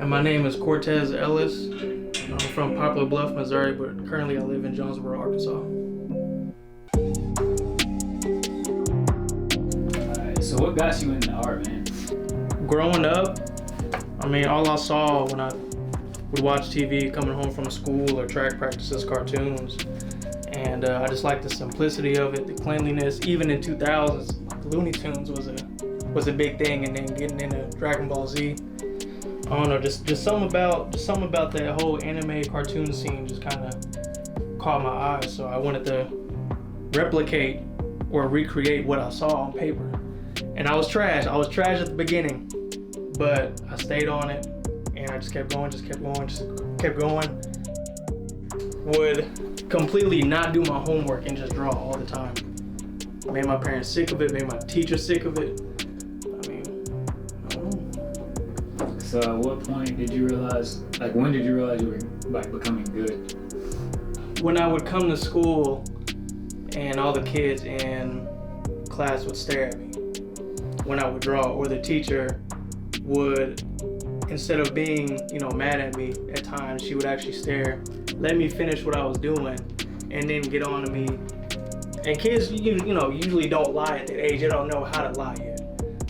And my name is Kortez Ellis. I'm from Poplar Bluff, Missouri, but currently I live in Jonesboro, Arkansas. Alright, so what got you into art, man? Growing up, all I saw when I would watch TV coming home from school or track practices, cartoons, and I just liked the simplicity of it, the cleanliness. Even in 2000s, Looney Tunes was a big thing, and then getting into Dragon Ball Z. I don't know, just something about that whole anime cartoon scene just kind of caught my eye. So I wanted to replicate or recreate what I saw on paper. And I was trash at the beginning, but I stayed on it, and I just kept going. Would completely not do my homework and just draw all the time. Made my parents sick of it, made my teacher sick of it. So at what point did you realize, when did you realize you were becoming good? When I would come to school and all the kids in class would stare at me when I would draw, or the teacher would, instead of being, mad at me at times, she would actually stare, let me finish what I was doing, and then get on to me. And kids, usually don't lie at that age. They don't know how to lie yet.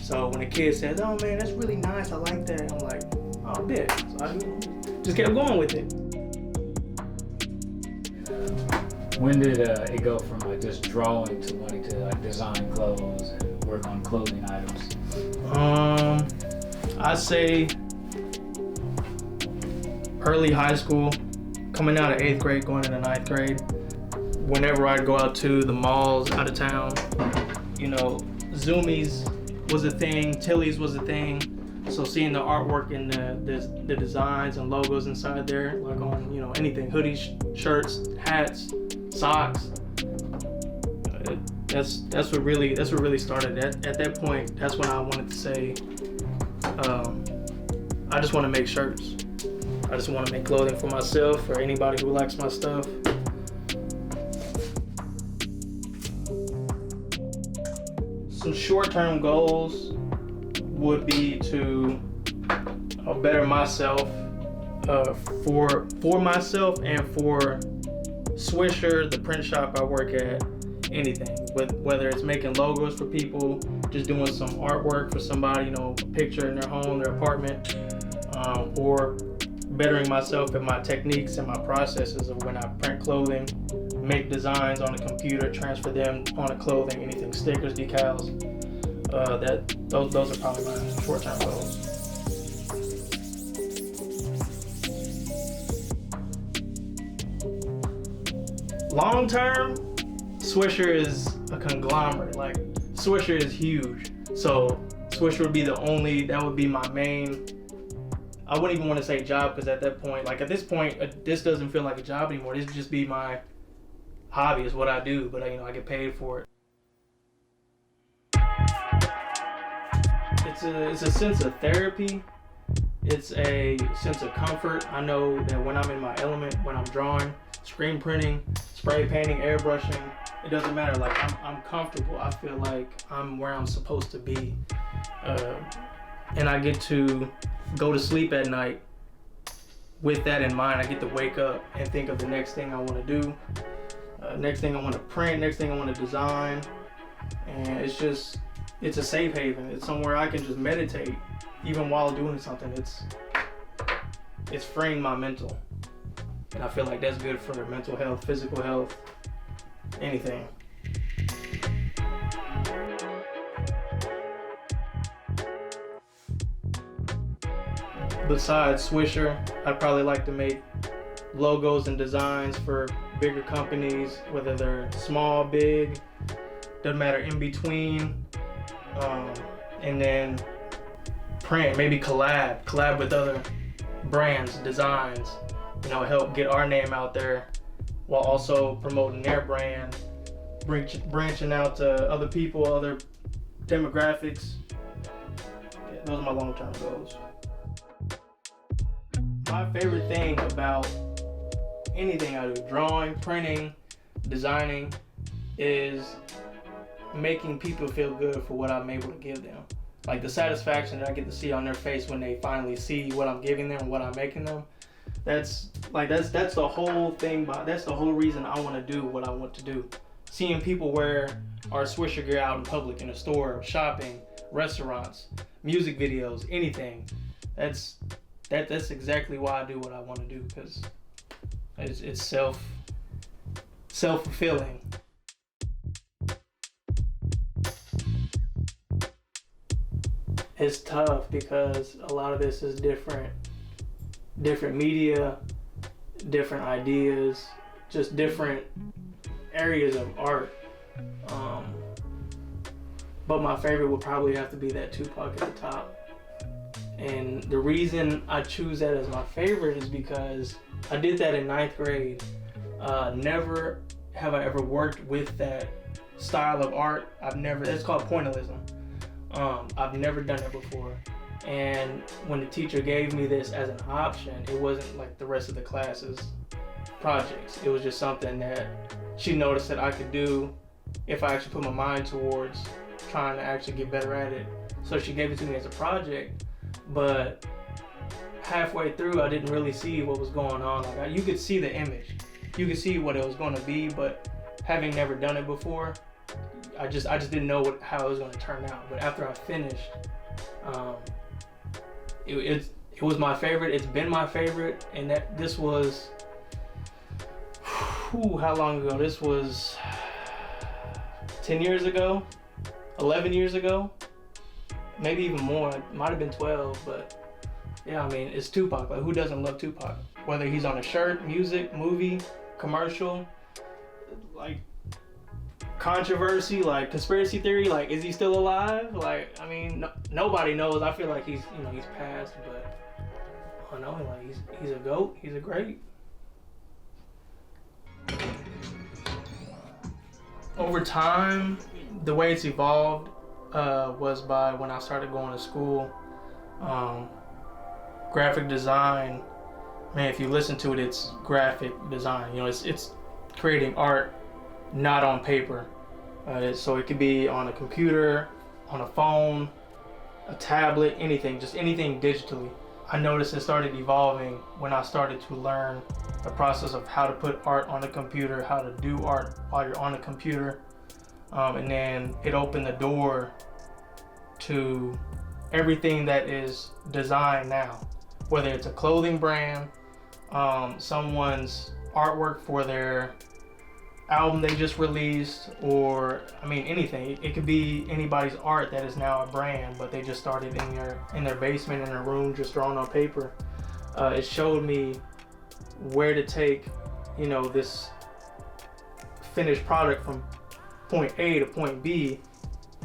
So when a kid says, oh man, that's really nice, I like that, I'm like, oh, I bet. So I just kept going with it. When did it go from just drawing to wanting to design clothes and work on clothing items? I'd say early high school, coming out of 8th grade, going into 9th grade. Whenever I'd go out to the malls out of town, Zoomies was a thing, Tilly's was a thing. So seeing the artwork and the designs and logos inside there, like on anything, hoodies, shirts, hats, socks. That's what really started. At that point, that's when I wanted to say, I just want to make shirts. I just want to make clothing for myself or anybody who likes my stuff. Some short-term goals would be to better myself for myself and for SWISHER, the print shop I work at. Anything, whether it's making logos for people, just doing some artwork for somebody, a picture in their home, their apartment, or bettering myself in my techniques and my processes of when I print clothing, make designs on a computer, transfer them onto clothing, anything, stickers, decals. Those are probably my short-term goals. Long-term, SWISHER is a conglomerate. SWISHER is huge. So SWISHER would be that would be my main, I wouldn't even want to say job, because at this point, this doesn't feel like a job anymore. This would just be my hobby, is what I do, but I get paid for it. It's a sense of therapy. It's a sense of comfort. I know that when I'm in my element, when I'm drawing, screen printing, spray painting, airbrushing, it doesn't matter. I'm comfortable. I feel like I'm where I'm supposed to be. And I get to go to sleep at night with that in mind. I get to wake up and think of the next thing I want to do, next thing I want to print, next thing I want to design. And it's a safe haven. It's somewhere I can just meditate even while doing something. It's freeing my mental. And I feel like that's good for mental health, physical health, anything. Besides SWISHER, I'd probably like to make logos and designs for bigger companies, whether they're small, big, doesn't matter, in between. And then print, maybe collab with other brands, designs, help get our name out there while also promoting their brand, branching out to other people, other demographics. Yeah, those are my long-term goals. My favorite thing about anything I do, drawing, printing, designing, is making people feel good for what I'm able to give them. like the satisfaction that I get to see on their face when they finally see what I'm giving them, what I'm making them. That's the whole thing. That's the whole reason I want to do what I want to do. Seeing people wear our Swisher gear out in public, in a store, shopping, restaurants, music videos, anything. That's exactly why I do what I want to do, because it's self-fulfilling. It's tough because a lot of this is different media, different ideas, just different areas of art. But my favorite would probably have to be that Tupac at the top. And the reason I choose that as my favorite is because I did that in 9th grade. Never have I ever worked with that style of art. It's called Pointillism. I've never done it before. And when the teacher gave me this as an option, it wasn't like the rest of the class's projects. It was just something that she noticed that I could do if I actually put my mind towards trying to actually get better at it. So she gave it to me as a project, but halfway through I didn't really see what was going on. Like you could see the image, you could see what it was going to be, but having never done it before, I just didn't know how it was going to turn out. But after I finished, it was my favorite. It's been my favorite, and this was how long ago? This was 10 years ago, 11 years ago, maybe even more. It might have been 12, but yeah, I mean, it's Tupac. Like, who doesn't love Tupac? Whether he's on a shirt, music, movie, commercial, like controversy, like conspiracy theory, like is he still alive? Like, I mean, nobody knows. I feel like he's passed, but I know, like he's a GOAT. He's a great. Over time, the way it's evolved was by when I started going to school. Graphic design, man, if you listen to it, it's graphic design. You know, it's creating art, not on paper. So it could be on a computer, on a phone, a tablet, anything, just anything digitally. I noticed it started evolving when I started to learn the process of how to put art on a computer, how to do art while you're on a computer. And then it opened the door to everything that is designed now, whether it's a clothing brand, someone's artwork for their album they just released, or I mean anything. It could be anybody's art that is now a brand, but they just started in their basement, in their room, just drawn on paper. It showed me where to take, you know, this finished product from point A to point B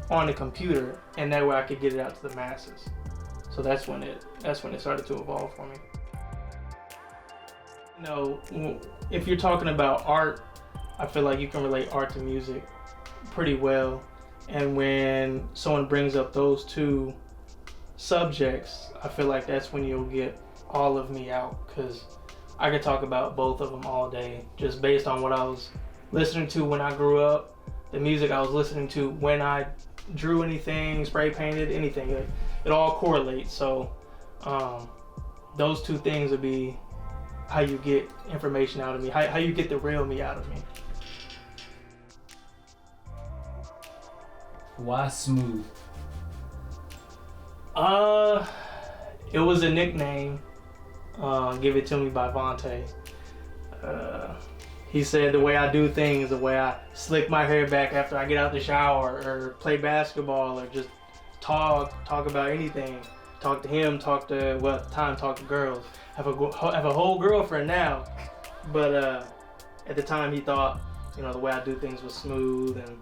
on the computer, and that way I could get it out to the masses. So that's when it started to evolve for me. You know, if you're talking about art, I feel like you can relate art to music pretty well. And when someone brings up those two subjects, I feel like that's when you'll get all of me out, because I could talk about both of them all day, just based on what I was listening to when I grew up, the music I was listening to when I drew anything, spray painted, anything. It all correlates. So those two things would be how you get information out of me, how you get the real me out of me. Why Smooth? It was a nickname given to me by Vontae. He said the way I do things, the way I slick my hair back after I get out the shower, or play basketball, or just talk about anything. Talk to him, talk to girls. Have a whole girlfriend now, but at the time he thought, you know, the way I do things was smooth, and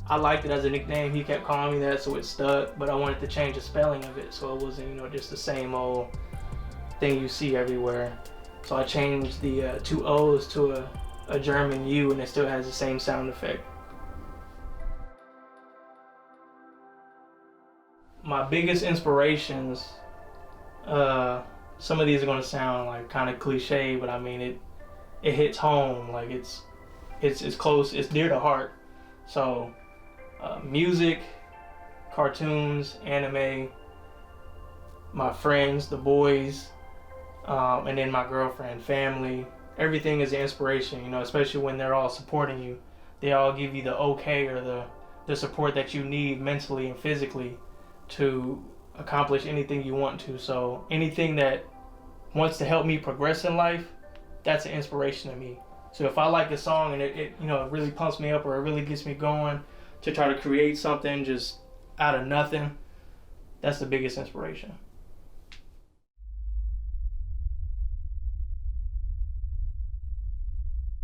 I liked it as a nickname. He kept calling me that, so it stuck. But I wanted to change the spelling of it, so it wasn't, you know, just the same old thing you see everywhere. So I changed the two O's to a German U, and it still has the same sound effect. My biggest inspirations, some of these are gonna sound like kind of cliche, but I mean it hits home. Like it's close, it's dear to heart. So music, cartoons, anime, my friends, the boys, and then my girlfriend, family. Everything is an inspiration, you know, especially when they're all supporting you. They all give you the okay or the support that you need mentally and physically to accomplish anything you want to. So anything that wants to help me progress in life, that's an inspiration to me. So if I like a song and it you know, it really pumps me up or it really gets me going to try to create something just out of nothing, that's the biggest inspiration.